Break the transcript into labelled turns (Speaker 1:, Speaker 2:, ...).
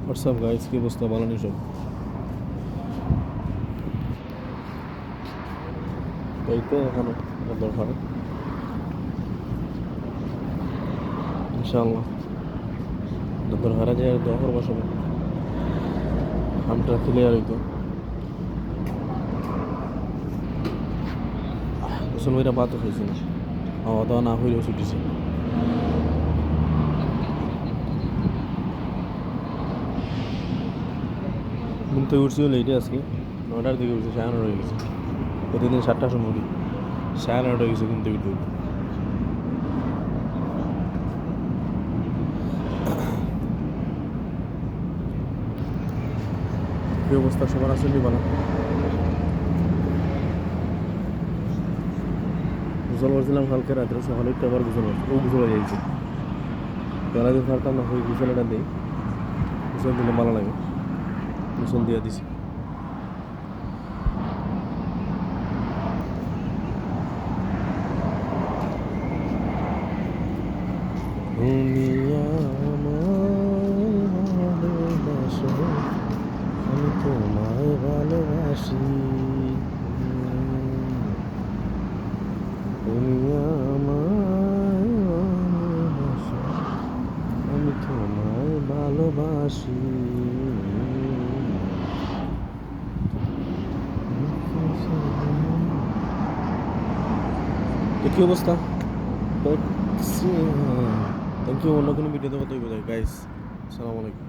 Speaker 1: WhatsApp guys, কি অবস্থা? ভালো নি সব? এই তো এখনো দরকার ইনশাআল্লাহ দরকার যায় আর দোয়া করবো সবাই আমটা ক্লিয়ার হইতো। গোসল মেয়েরা ভাত খাইছি না, খাওয়া দাওয়া না হইলেও ছুটিছে। ঘুম থেকে উঠছিও লেটে আজকে, 9টার দিকে উঠছে, 9:30 হয়ে গেছে। প্রতিদিন 7টার সময় উঠি, 9:30 হয়ে গেছে ঘুম থেকে উঠতে উঠতে। কি অবস্থা সবার? আসলে বানা গোসল করছিলাম কালকে রাত্রে, সকালে একটু আবার গোসল করছি, ও গোসল হয়ে যাইছে। বেলা দিন পারতাম না, ওই গোসল এটা দিই, গোসল দিলে ভালো লাগে, গোসল দিয়ে দিছি। তুমি আমায় ভালোবাসো, আমি তোমায় ভালোবাসি। তুমি আমায় ভালোবাসো, আমি তোমায় ভালোবাসি। তো কি অবস্থা? Thank you. অন্য কোনো ভিডিওতে কথা বলবো গাইস। আসসালামু আলাইকুম।